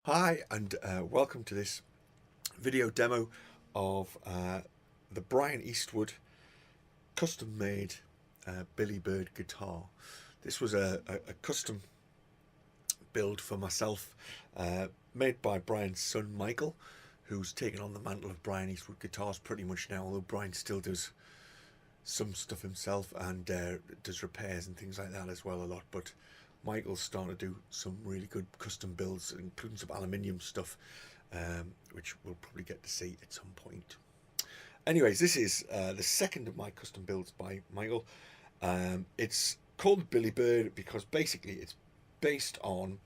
Hi and welcome to this video demo of the Brian Eastwood custom made BillyBird guitar. This was a custom build for myself, made by Brian's son Michael, who's taken on the mantle of Brian Eastwood guitars pretty much now, although Brian still does some stuff himself and does repairs and things like that as well a lot. But Michael's starting to do some really good custom builds, including some aluminium stuff, which we'll probably get to see at some point. Anyways, this is the second of my custom builds by Michael. It's called BillyBird because basically it's based on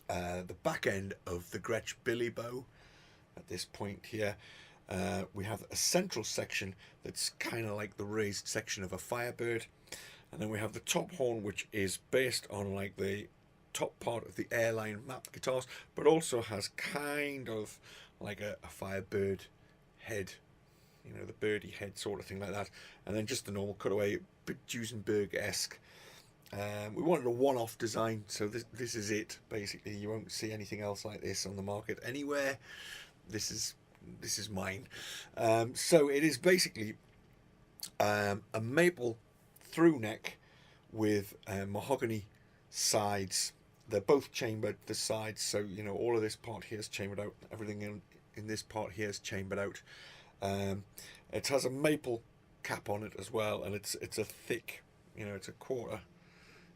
the back end of the Gretsch Billy bow. At this point here, we have a central section that's kind of like the raised section of a Firebird. And then we have the top horn, which is based on like the top part of the Airline map guitars, but also has kind of like a Firebird head, you know, the birdie head sort of thing like that. And then just the normal cutaway, bit Duesenberg-esque. We wanted a one-off design, so this is it. Basically, you won't see anything else like this on the market anywhere. This is mine. So it is basically a maple through neck with mahogany sides. They're both chambered, the sides, so you know all of this part here is chambered out, everything in this part here is chambered out. It has a maple cap on it as well, and it's a thick, you know, it's a 1/4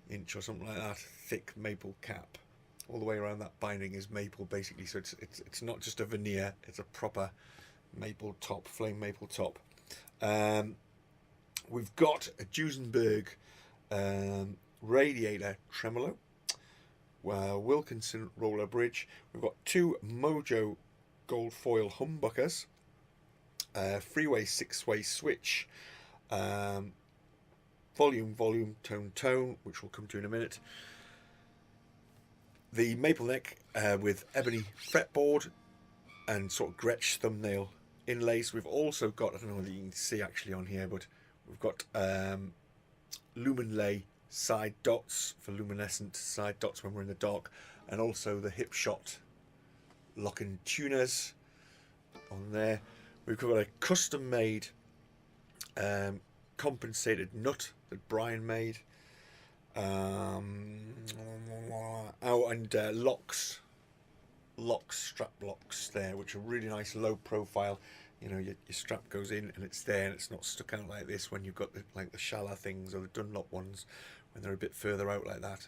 inch or something like that, thick maple cap. All the way around that binding is maple basically, so it's not just a veneer, it's a proper maple top, flame maple top. We've got a Duesenberg radiator tremolo, Wilkinson roller bridge. We've got two Mojo Goldfoil Humbuckers, freeway 6-way switch, volume, tone, which we'll come to in a minute. The maple neck with ebony fretboard and sort of Gretsch thumbnail inlays. We've also got, I don't know whether you can see actually on here, but we've got lumen lay side dots for luminescent side dots when we're in the dark, and also the hip shot lock-in tuners on there. We've got a custom made compensated nut that Brian made. And strap locks there, which are really nice, low profile. You know, your strap goes in and it's there, and it's not stuck out like this when you've got the Shala things or the Dunlop ones when they're a bit further out like that.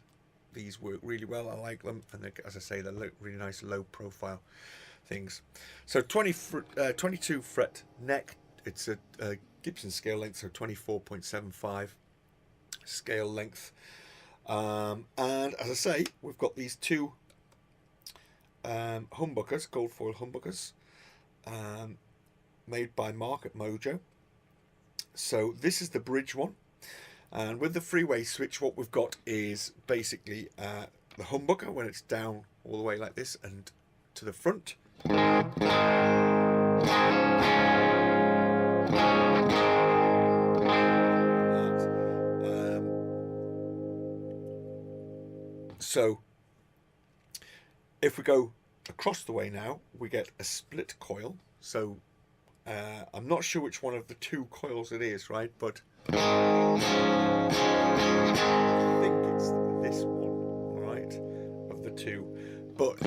These work really well. I like them, and as I say, they're really nice low profile things. So 22 fret neck. It's a Gibson scale length, so 24.75 scale length. And as I say, we've got these two humbuckers, Goldfoil humbuckers, made by Mark at Mojo. So this is the bridge one, and with the freeway switch, what we've got is basically the humbucker when it's down all the way like this and to the front. So if we go across the way now, we get a split coil. So I'm not sure which one of the two coils it is, right? But I think it's this one, right? Of the two. But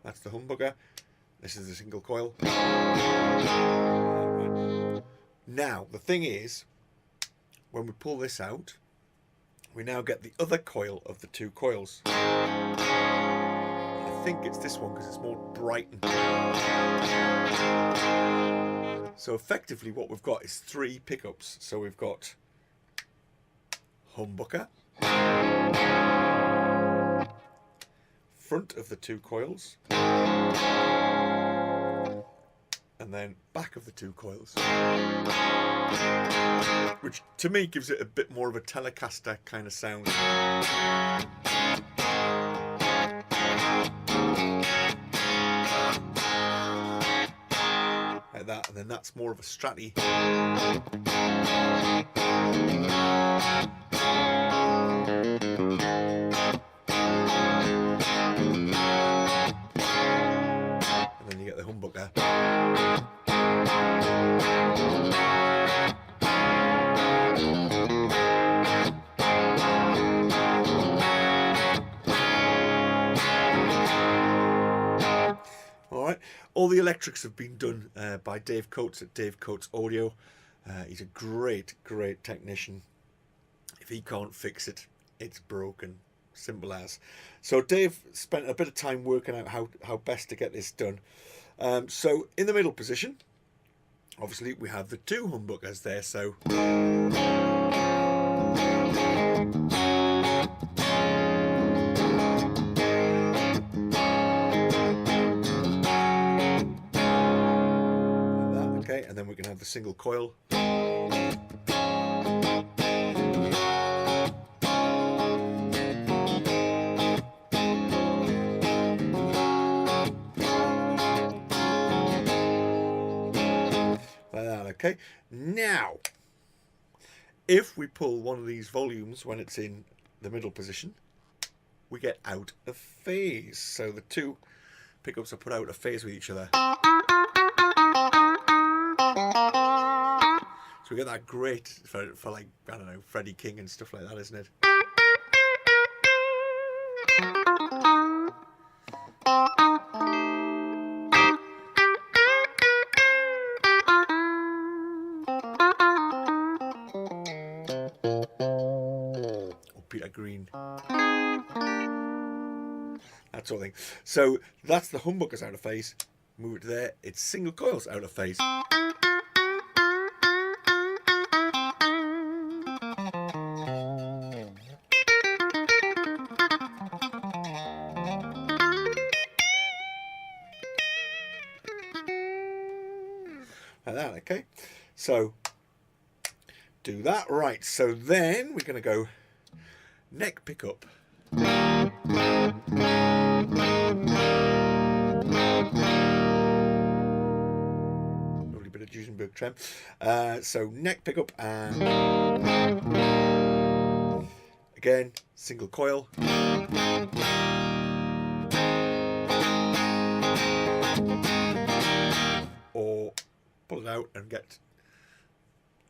that's the humbucker. This is the single coil. Now, the thing is, when we pull this out, we now get the other coil of the two coils. I think it's this one because it's more bright and clear. So effectively what we've got is 3 pickups. So we've got humbucker, front of the two coils, and then back of the two coils, which to me gives it a bit more of a Telecaster kind of sound. Like like that, and then that's more of a stratty. And then you get the humbucker. Alright, all the electrics have been done by Dave Coates at Dave Coates Audio. He's a great technician. If he can't fix it, it's broken. Simple as. So Dave spent a bit of time working out how best to get this done. So in the middle position, obviously we have the two humbuckers there, so and then we can have the single coil. Like that, okay. Now, if we pull one of these volumes when it's in the middle position, we get out of phase. So the two pickups are put out of phase with each other. So we get that great for like, I don't know, Freddie King and stuff like that, isn't it? Or Peter Green. That sort of thing. So that's the humbuckers out of phase. Move it to there. It's single coils out of phase. Like that, okay. So do that, right. So then we're going to go neck pickup. Lovely bit of Duesenberg trem. So neck pickup, and again single coil. Or pull it out and get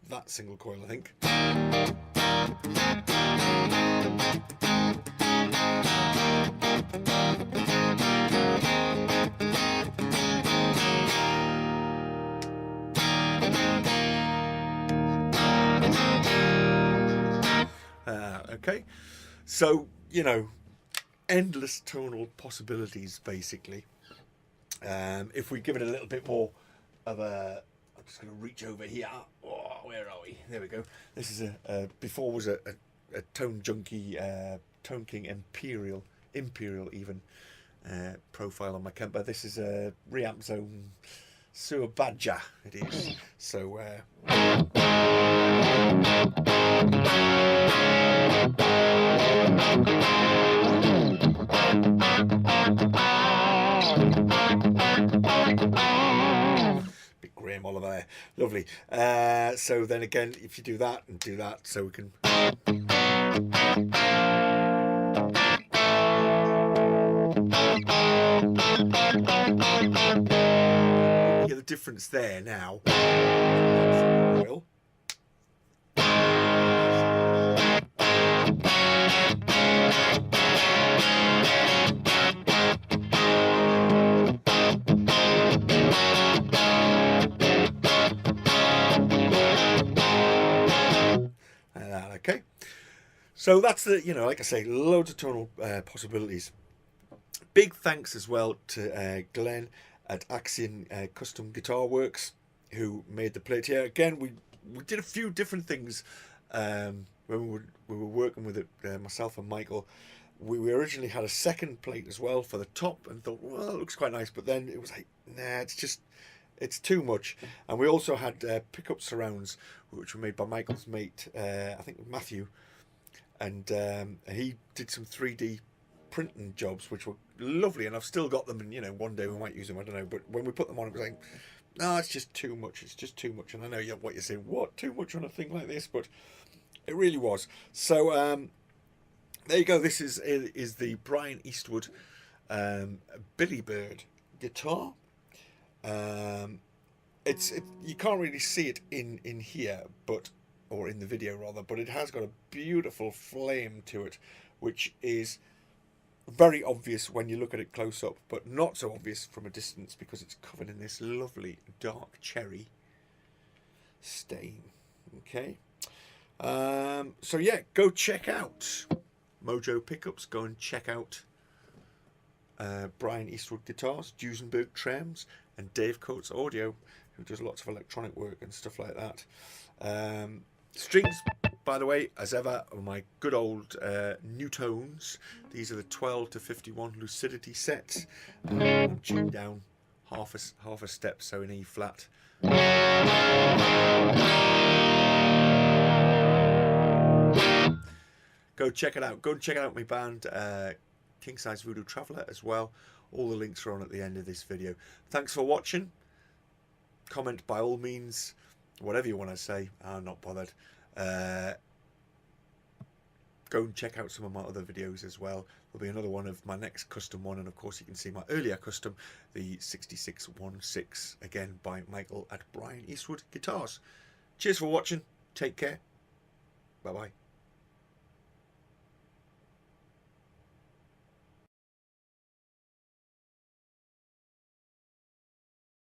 that single coil, I think. Okay, so, you know, endless tonal possibilities, basically. If we give it a little bit more of a, I'm just going to reach over here. Oh, where are we? There we go. This is before was a Tone Junkie, Tone King Imperial even profile on my Kemper. This is a Reamp Zone Sewer Badger, it is. So big Graham Oliver there. Lovely. So then again, if you do that and do that, so we can you get the difference there now. Oil. Okay, so that's the, you know, like I say, loads of tonal possibilities. Big thanks as well to Glenn at Axion Custom Guitar Works, who made the plate here. Again, we did a few different things when we were working with it, myself and Michael. We originally had a second plate as well for the top and thought, well, it looks quite nice, but then it was like, nah, it's too much. And we also had pickup surrounds, which were made by Michael's mate, I think Matthew, and he did some 3D printing jobs, which were lovely, and I've still got them, and, you know, one day we might use them, I don't know, but when we put them on, it was like, no, it's just too much. It's just too much. And I know what you're saying. What, too much on a thing like this? But it really was. So there you go. This is the Brian Eastwood BillyBird guitar. You can't really see it in here, or in the video rather, but it has got a beautiful flame to it, which is very obvious when you look at it close up, but not so obvious from a distance because it's covered in this lovely dark cherry stain. Okay, so yeah, go check out Mojo Pickups. Go and check out Brian Eastwood guitars, Duesenberg Trems, and Dave Coates Audio, who does lots of electronic work and stuff like that. Strings, by the way, as ever, are my good old new tones. These are the 12 to 51 lucidity sets. I'm tuned down half a step, so in E flat. Go check it out. Go and check out my band, King Size Voodoo Traveller, as well. All the links are on at the end of this video. Thanks for watching. Comment by all means, whatever you want to say. I'm not bothered. Go and check out some of my other videos as well. There'll be another one of my next custom one, and of course you can see my earlier custom, the 6616, again by Michael at Brian Eastwood Guitars. Cheers for watching. Take care. Bye bye.